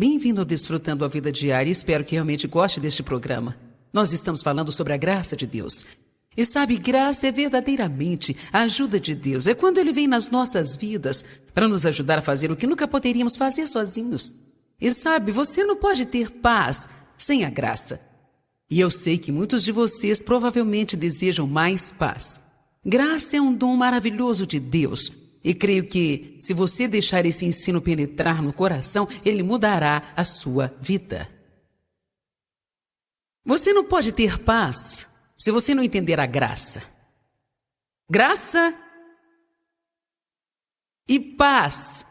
Bem-vindo ao Desfrutando a Vida Diária. Espero que realmente goste deste programa. Nós estamos falando sobre a graça de Deus. E sabe, graça é verdadeiramente a ajuda de Deus. É quando Ele vem nas nossas vidas para nos ajudar a fazer o que nunca poderíamos fazer sozinhos. E sabe, você não pode ter paz sem a graça. E eu sei que muitos de vocês provavelmente desejam mais paz. Graça é um dom maravilhoso de Deus. E creio que, se você deixar esse ensino penetrar no coração, ele mudará a sua vida. Você não pode ter paz se você não entender a graça. Graça e paz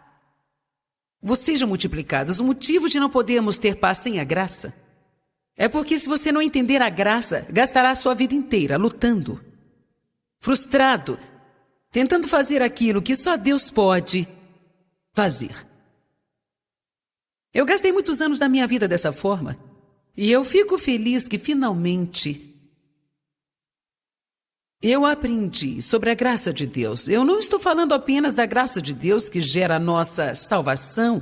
sejam multiplicadas. O motivo de não podermos ter paz sem a graça é porque, se você não entender a graça, gastará a sua vida inteira lutando, frustrado, tentando fazer aquilo que só Deus pode fazer. Eu gastei muitos anos da minha vida dessa forma, e eu fico feliz que finalmente eu aprendi sobre a graça de Deus. Eu não estou falando apenas da graça de Deus que gera a nossa salvação,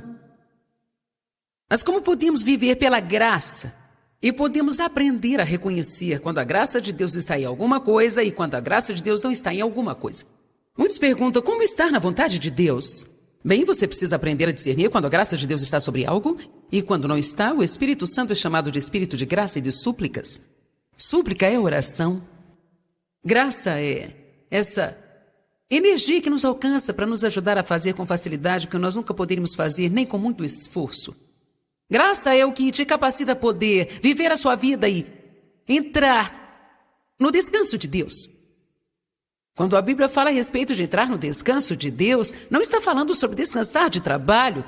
mas como podemos viver pela graça e podemos aprender a reconhecer quando a graça de Deus está em alguma coisa e quando a graça de Deus não está em alguma coisa. Muitos perguntam como estar na vontade de Deus. Bem, você precisa aprender a discernir quando a graça de Deus está sobre algo e quando não está. O Espírito Santo é chamado de Espírito de graça e de súplicas. Súplica é oração. Graça é essa energia que nos alcança para nos ajudar a fazer com facilidade o que nós nunca poderíamos fazer, nem com muito esforço. Graça é o que te capacita a poder viver a sua vida e entrar no descanso de Deus. Quando a Bíblia fala a respeito de entrar no descanso de Deus, não está falando sobre descansar de trabalho.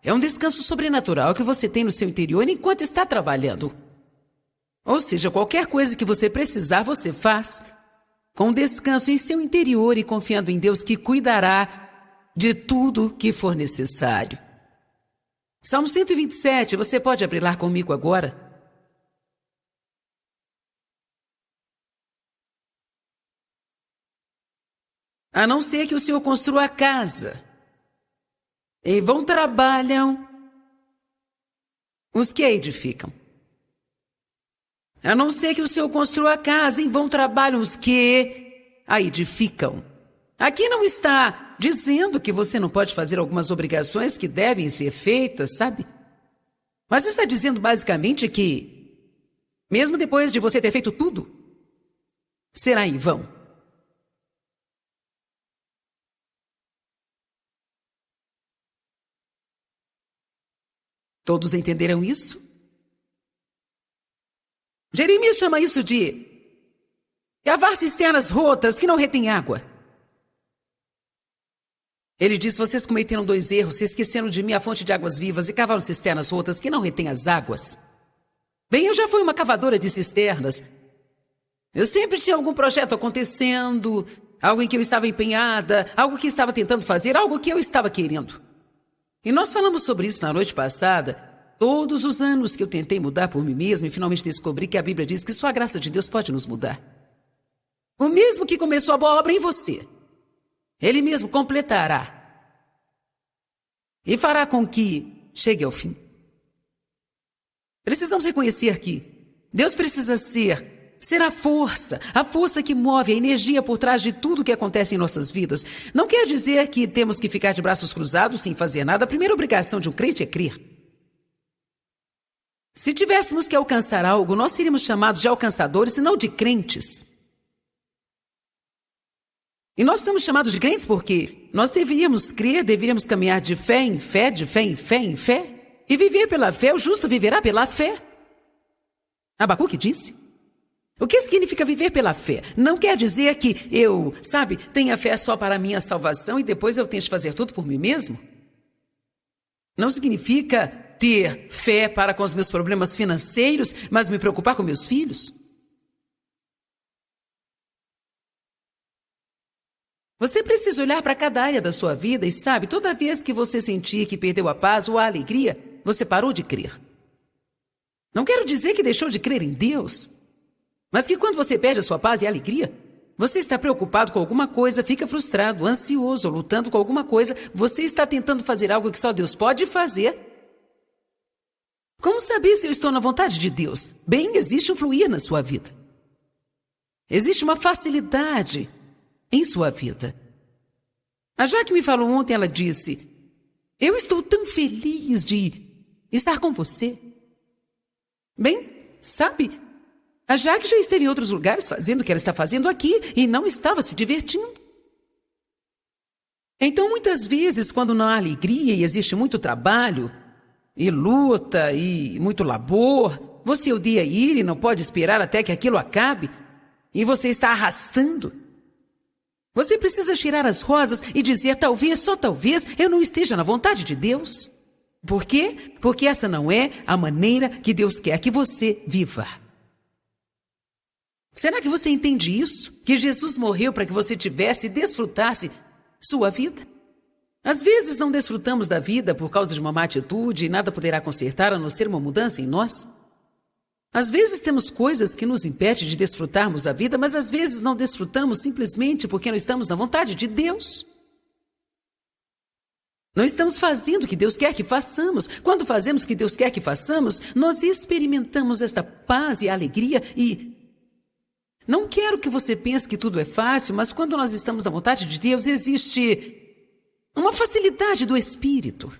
É um descanso sobrenatural que você tem no seu interior enquanto está trabalhando. Ou seja, qualquer coisa que você precisar, você faz com descanso em seu interior e confiando em Deus que cuidará de tudo que for necessário. Salmo 127, você pode abrir lá comigo agora? A não ser que o Senhor construa a casa. Em vão trabalham os que a edificam. A não ser que o Senhor construa a casa, em vão trabalham os que a edificam. Aqui não está dizendo que você não pode fazer algumas obrigações que devem ser feitas, sabe? Mas está dizendo basicamente que, mesmo depois de você ter feito tudo, será em vão. Todos entenderam isso? Jeremias chama isso de cavar cisternas rotas que não retêm água. Ele diz: vocês cometeram 2 erros, se esqueceram de mim, a fonte de águas vivas, e cavaram cisternas rotas que não retêm as águas. Bem, eu já fui uma cavadora de cisternas. Eu sempre tinha algum projeto acontecendo, algo em que eu estava empenhada, algo que estava tentando fazer, algo que eu estava querendo. E nós falamos sobre isso na noite passada. Todos os anos que eu tentei mudar por mim mesma e finalmente descobri que a Bíblia diz que só a graça de Deus pode nos mudar. O mesmo que começou a boa obra em você, Ele mesmo completará e fará com que chegue ao fim. Precisamos reconhecer que Deus precisa ser a força que move, a energia por trás de tudo que acontece em nossas vidas. Não quer dizer que temos que ficar de braços cruzados sem fazer nada. A primeira obrigação de um crente é crer. Se tivéssemos que alcançar algo, nós seríamos chamados de alcançadores e não de crentes. E nós somos chamados de crentes porque nós deveríamos crer, deveríamos caminhar de fé em fé, de fé em fé em fé, e viver pela fé. O justo viverá pela fé. Abacuque disse. O que significa viver pela fé? Não quer dizer que eu, tenha fé só para a minha salvação e depois eu tenho de fazer tudo por mim mesmo. Não significa ter fé para com os meus problemas financeiros, mas me preocupar com meus filhos. Você precisa olhar para cada área da sua vida e toda vez que você sentir que perdeu a paz ou a alegria, você parou de crer. Não quero dizer que deixou de crer em Deus, mas que quando você perde a sua paz e a alegria, você está preocupado com alguma coisa, fica frustrado, ansioso, lutando com alguma coisa, você está tentando fazer algo que só Deus pode fazer. Como saber se eu estou na vontade de Deus? Bem, existe um fluir na sua vida. Existe uma facilidade em sua vida. A Jaque me falou ontem, ela disse: eu estou tão feliz de estar com você. Bem, sabe, a Jaque já esteve em outros lugares fazendo o que ela está fazendo aqui e não estava se divertindo. Então, muitas vezes, quando não há alegria e existe muito trabalho, e luta, e muito labor, você odeia ir e não pode esperar até que aquilo acabe, e você está arrastando. Você precisa cheirar as rosas e dizer: talvez, só talvez, eu não esteja na vontade de Deus. Por quê? Porque essa não é a maneira que Deus quer que você viva. Será que você entende isso? Que Jesus morreu para que você tivesse e desfrutasse sua vida? Às vezes não desfrutamos da vida por causa de uma má atitude e nada poderá consertar a não ser uma mudança em nós. Às vezes temos coisas que nos impedem de desfrutarmos da vida, mas às vezes não desfrutamos simplesmente porque não estamos na vontade de Deus. Não estamos fazendo o que Deus quer que façamos. Quando fazemos o que Deus quer que façamos, nós experimentamos esta paz e alegria e... Não quero que você pense que tudo é fácil, mas quando nós estamos na vontade de Deus, existe uma facilidade do Espírito.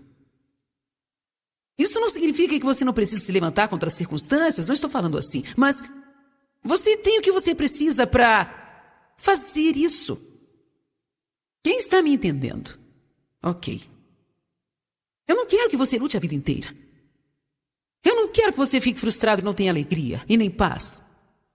Isso não significa que você não precisa se levantar contra as circunstâncias, não estou falando assim, mas você tem o que você precisa para fazer isso. Quem está me entendendo? Ok. Eu não quero que você lute a vida inteira. Eu não quero que você fique frustrado e não tenha alegria e nem paz.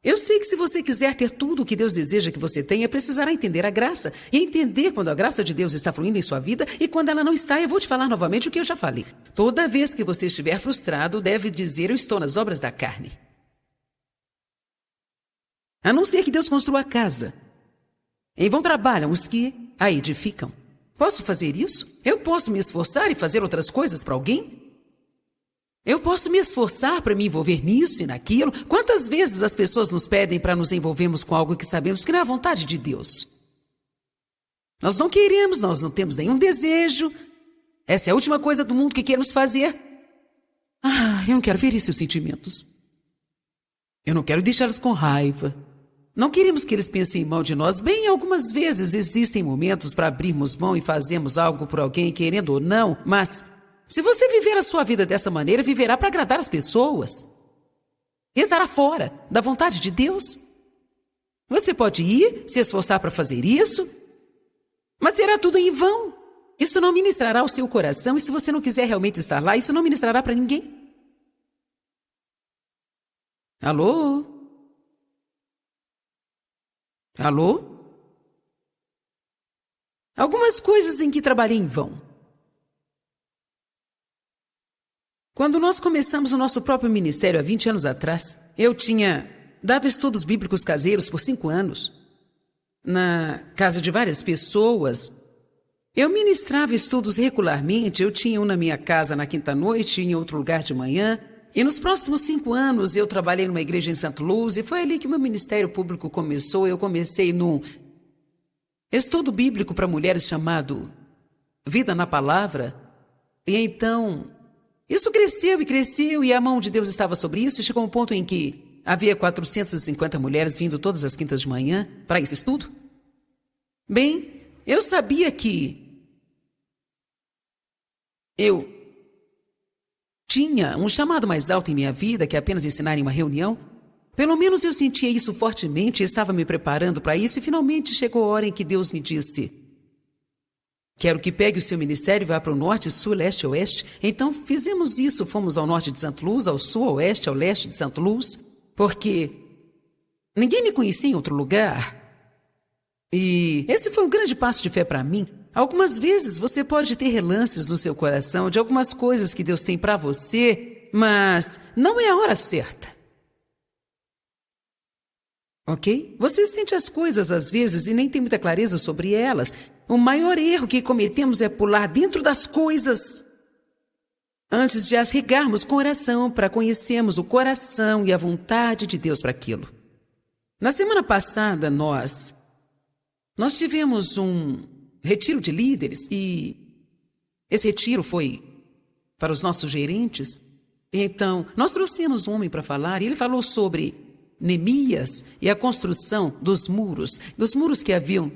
Eu sei que se você quiser ter tudo o que Deus deseja que você tenha, precisará entender a graça. E entender quando a graça de Deus está fluindo em sua vida e quando ela não está. Eu vou te falar novamente o que eu já falei. Toda vez que você estiver frustrado, deve dizer: eu estou nas obras da carne. A não ser que Deus construa a casa. Em vão trabalham os que a edificam. Posso fazer isso? Eu posso me esforçar e fazer outras coisas para alguém? Eu posso me esforçar para me envolver nisso e naquilo. Quantas vezes as pessoas nos pedem para nos envolvermos com algo que sabemos que não é a vontade de Deus? Nós não queremos, nós não temos nenhum desejo. Essa é a última coisa do mundo que queremos fazer. Eu não quero ferir seus sentimentos. Eu não quero deixá-los com raiva. Não queremos que eles pensem mal de nós. Bem, algumas vezes existem momentos para abrirmos mão e fazermos algo por alguém, querendo ou não, mas... se você viver a sua vida dessa maneira, viverá para agradar as pessoas. Estará fora da vontade de Deus. Você pode ir, se esforçar para fazer isso, mas será tudo em vão. Isso não ministrará o seu coração, e se você não quiser realmente estar lá, isso não ministrará para ninguém. Alô? Alô? Algumas coisas em que trabalhei em vão. Quando nós começamos o nosso próprio ministério há 20 anos atrás, eu tinha dado estudos bíblicos caseiros por 5 anos. Na casa de várias pessoas, eu ministrava estudos regularmente. Eu tinha um na minha casa na quinta-noite e em outro lugar de manhã. E nos próximos 5 anos eu trabalhei numa igreja em St. Louis e foi ali que meu ministério público começou. Eu comecei num estudo bíblico para mulheres chamado Vida na Palavra. E então... isso cresceu e cresceu e a mão de Deus estava sobre isso. Chegou um ponto em que havia 450 mulheres vindo todas as quintas de manhã para esse estudo. Bem, eu sabia que eu tinha um chamado mais alto em minha vida que apenas ensinar em uma reunião. Pelo menos eu sentia isso fortemente e estava me preparando para isso. E finalmente chegou a hora em que Deus me disse: quero que pegue o seu ministério e vá para o norte, sul, leste, oeste. Então fizemos isso, fomos ao norte de St. Louis, ao sul, ao oeste, ao leste de St. Louis, porque ninguém me conhecia em outro lugar. E esse foi um grande passo de fé para mim. Algumas vezes você pode ter relances no seu coração de algumas coisas que Deus tem para você, mas não é a hora certa. Ok? Você sente as coisas às vezes e nem tem muita clareza sobre elas. O maior erro que cometemos é pular dentro das coisas antes de as regarmos com oração para conhecermos o coração e a vontade de Deus para aquilo. Na semana passada, nós tivemos um retiro de líderes e esse retiro foi para os nossos gerentes. Então, nós trouxemos um homem para falar e ele falou sobre Neemias e a construção dos muros que haviam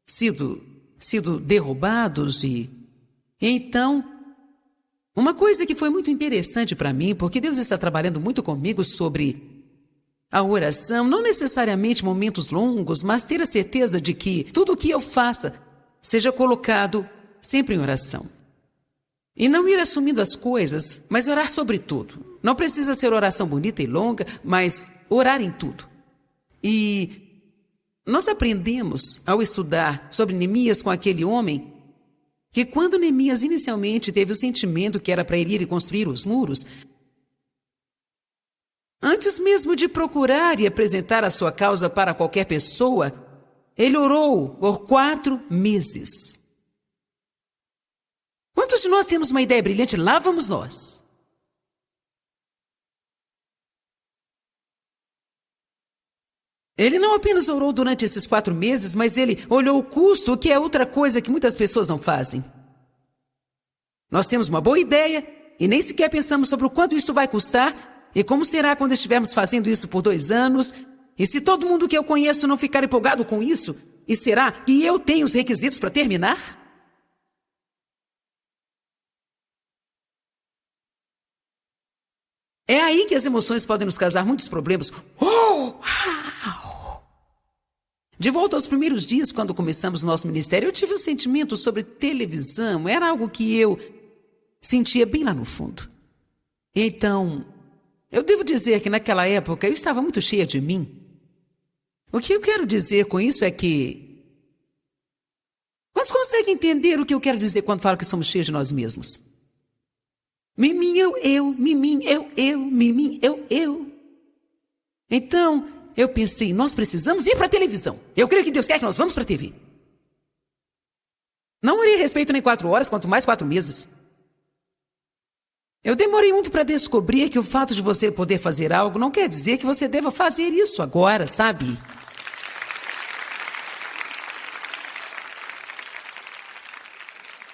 sido derrubados. E então, uma coisa que foi muito interessante para mim, porque Deus está trabalhando muito comigo sobre a oração, não necessariamente momentos longos, mas ter a certeza de que tudo o que eu faça seja colocado sempre em oração. E não ir assumindo as coisas, mas orar sobre tudo. Não precisa ser oração bonita e longa, mas orar em tudo. E nós aprendemos, ao estudar sobre Neemias com aquele homem, que quando Neemias inicialmente teve o sentimento que era para ele ir e construir os muros, antes mesmo de procurar e apresentar a sua causa para qualquer pessoa, ele orou por 4 meses. Quantos de nós temos uma ideia brilhante? Lá vamos nós. Ele não apenas orou durante esses 4 meses, mas ele olhou o custo, o que é outra coisa que muitas pessoas não fazem. Nós temos uma boa ideia e nem sequer pensamos sobre o quanto isso vai custar e como será quando estivermos fazendo isso por 2 anos. E se todo mundo que eu conheço não ficar empolgado com isso, e será que eu tenho os requisitos para terminar? É aí que as emoções podem nos causar muitos problemas. De volta aos primeiros dias, quando começamos nosso ministério, eu tive um sentimento sobre televisão. Era algo que eu sentia bem lá no fundo. Então, eu devo dizer que naquela época eu estava muito cheia de mim. O que eu quero dizer com isso é que... Quantos conseguem entender o que eu quero dizer quando falo que somos cheios de nós mesmos? Mimim, mimim, mimim, eu. Então, eu pensei, nós precisamos ir para a televisão. Eu creio que Deus quer que nós vamos para a TV. Não orei a respeito nem 4 horas, quanto mais 4 meses. Eu demorei muito para descobrir que o fato de você poder fazer algo não quer dizer que você deva fazer isso agora, sabe?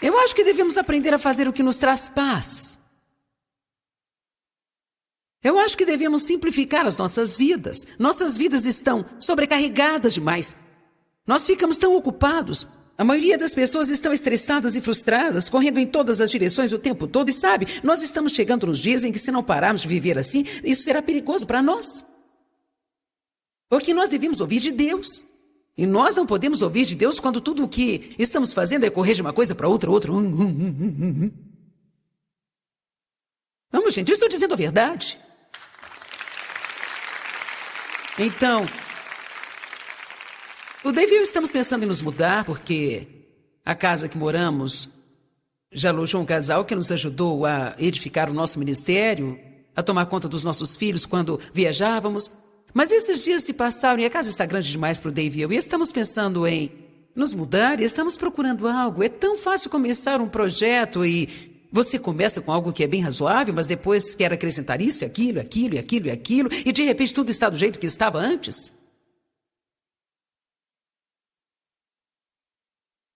Eu acho que devemos aprender a fazer o que nos traz paz. Eu acho que devemos simplificar as nossas vidas. Nossas vidas estão sobrecarregadas demais. Nós ficamos tão ocupados. A maioria das pessoas estão estressadas e frustradas, correndo em todas as direções o tempo todo. E sabe, nós estamos chegando nos dias em que se não pararmos de viver assim, isso será perigoso para nós. Porque nós devemos ouvir de Deus. E nós não podemos ouvir de Deus quando tudo o que estamos fazendo é correr de uma coisa para outra. Vamos, gente, eu estou dizendo a verdade. Então, o David e eu estamos pensando em nos mudar porque a casa que moramos já alojou um casal que nos ajudou a edificar o nosso ministério, a tomar conta dos nossos filhos quando viajávamos. Mas esses dias se passaram e a casa está grande demais para o David e eu. E estamos pensando em nos mudar e estamos procurando algo. É tão fácil começar um projeto e você começa com algo que é bem razoável, mas depois quer acrescentar isso, aquilo, e de repente tudo está do jeito que estava antes.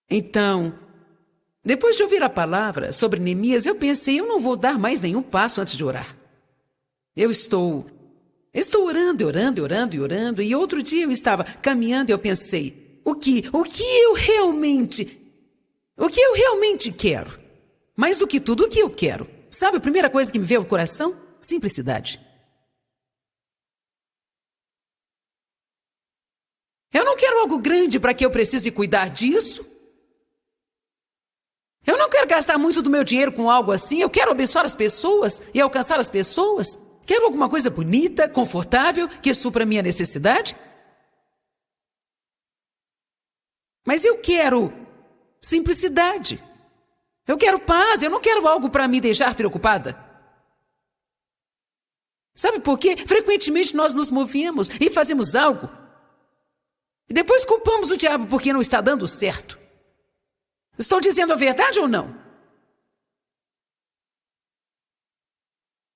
Então, depois de ouvir a palavra sobre Neemias, eu pensei, eu não vou dar mais nenhum passo antes de orar. Eu estou orando, e outro dia eu estava caminhando e eu pensei, o que eu realmente quero? Mais do que tudo, o que eu quero? Sabe a primeira coisa que me veio ao coração? Simplicidade. Eu não quero algo grande para que eu precise cuidar disso. Eu não quero gastar muito do meu dinheiro com algo assim. Eu quero abençoar as pessoas e alcançar as pessoas. Quero alguma coisa bonita, confortável, que supra a minha necessidade. Mas eu quero simplicidade. Eu quero paz, eu não quero algo para me deixar preocupada. Sabe por quê? Frequentemente nós nos movemos e fazemos algo. E depois culpamos o diabo porque não está dando certo. Estou dizendo a verdade ou não?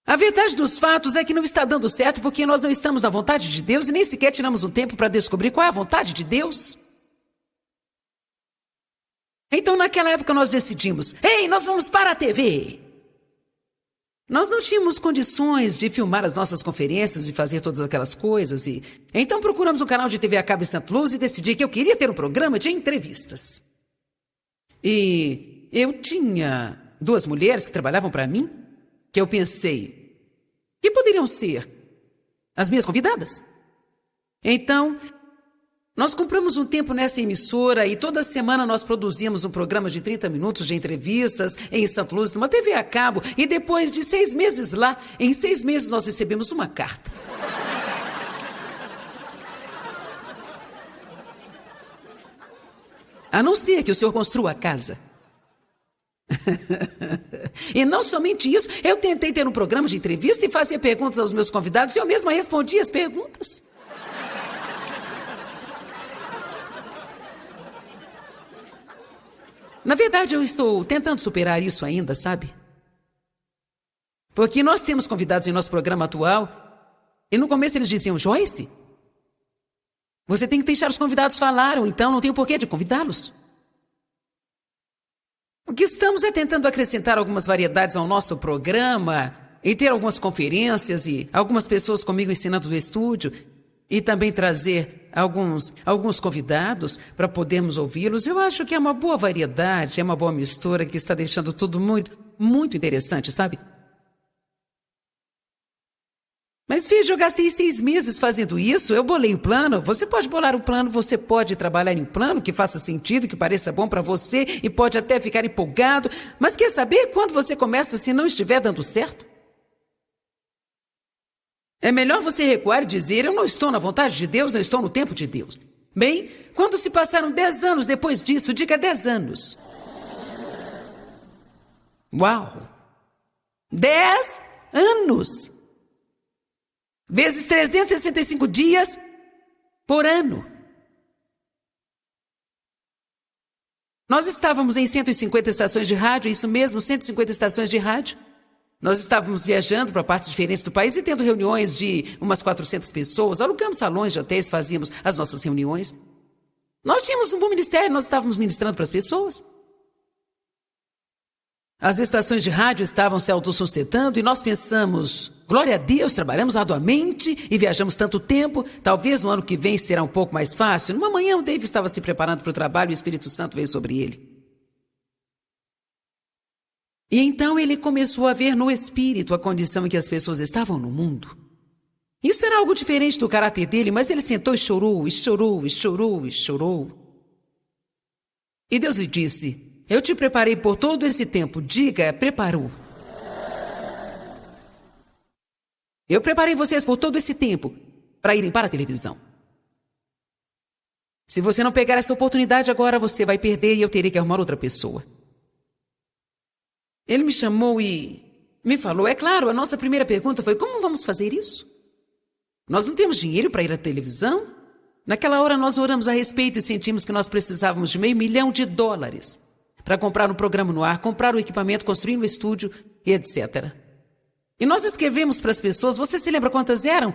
A verdade dos fatos é que não está dando certo porque nós não estamos na vontade de Deus e nem sequer tiramos um tempo para descobrir qual é a vontade de Deus. Então, naquela época, nós decidimos, ei, nós vamos para a TV. Nós não tínhamos condições de filmar as nossas conferências e fazer todas aquelas coisas. Então procuramos um canal de TV a cabo em St. Louis e decidi que eu queria ter um programa de entrevistas. E eu tinha 2 mulheres que trabalhavam para mim, que eu pensei que poderiam ser as minhas convidadas. Então, nós compramos um tempo nessa emissora e toda semana nós produzíamos um programa de 30 minutos de entrevistas em St. Louis, numa TV a cabo. E depois de 6 meses lá, em 6 meses nós recebemos uma carta. A não ser que o senhor construa a casa. E não somente isso, eu tentei ter um programa de entrevista e fazia perguntas aos meus convidados e eu mesma respondia as perguntas. Na verdade, eu estou tentando superar isso ainda, sabe? Porque nós temos convidados em nosso programa atual e no começo eles diziam, Joyce, você tem que deixar os convidados falar, ou então não tem o porquê de convidá-los. O que estamos é tentando acrescentar algumas variedades ao nosso programa e ter algumas conferências e algumas pessoas comigo ensinando no estúdio e também trazer alguns convidados para podermos ouvi-los. Eu acho que é uma boa variedade, é uma boa mistura que está deixando tudo muito, muito interessante, sabe? Mas veja, eu gastei 6 meses fazendo isso, eu bolei o plano. Você pode bolar o plano, você pode trabalhar em plano que faça sentido, que pareça bom para você e pode até ficar empolgado. Mas quer saber quando você começa se não estiver dando certo? É melhor você recuar e dizer, eu não estou na vontade de Deus, não estou no tempo de Deus. Bem, quando se passaram 10 anos depois disso, diga 10 anos. Uau! 10 anos! Vezes 365 dias por ano. Nós estávamos em 150 estações de rádio, isso mesmo, 150 estações de rádio. Nós estávamos viajando para partes diferentes do país e tendo reuniões de umas 400 pessoas. Alugamos salões de hotéis, fazíamos as nossas reuniões. Nós tínhamos um bom ministério, nós estávamos ministrando para as pessoas. As estações de rádio estavam se autossustentando e nós pensamos, glória a Deus, trabalhamos arduamente e viajamos tanto tempo, talvez no ano que vem será um pouco mais fácil. Numa manhã o Dave estava se preparando para o trabalho e o Espírito Santo veio sobre ele. E então ele começou a ver no Espírito a condição em que as pessoas estavam no mundo. Isso era algo diferente do caráter dele, mas ele sentou e chorou, e chorou, e chorou, e chorou. E Deus lhe disse, eu te preparei por todo esse tempo. Diga, preparou. Eu preparei vocês por todo esse tempo para irem para a televisão. Se você não pegar essa oportunidade agora, você vai perder e eu terei que arrumar outra pessoa. Ele me chamou e me falou, é claro, a nossa primeira pergunta foi, como vamos fazer isso? Nós não temos dinheiro para ir à televisão? Naquela hora nós oramos a respeito e sentimos que nós precisávamos de $500 mil para comprar um programa no ar, comprar o equipamento, construir um estúdio e etc. E nós escrevemos para as pessoas, você se lembra quantas eram?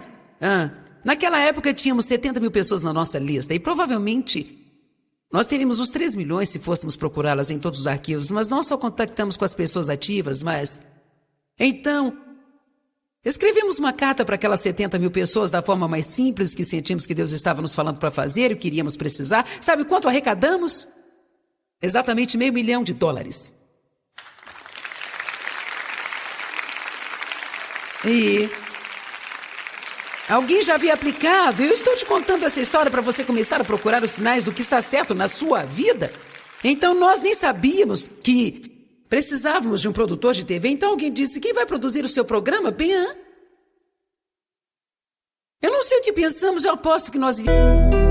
Naquela época tínhamos 70 mil pessoas na nossa lista e provavelmente nós teríamos uns 3 milhões se fôssemos procurá-las em todos os arquivos, mas nós só contactamos com as pessoas ativas, mas... Então, escrevemos uma carta para aquelas 70 mil pessoas da forma mais simples que sentimos que Deus estava nos falando para fazer e o que iríamos precisar. Sabe quanto arrecadamos? Exatamente $500 mil. E alguém já havia aplicado. Eu estou te contando essa história para você começar a procurar os sinais do que está certo na sua vida. Então nós nem sabíamos que precisávamos de um produtor de TV. Então alguém disse, quem vai produzir o seu programa? Ben. Eu não sei o que pensamos, eu aposto que nós iríamos...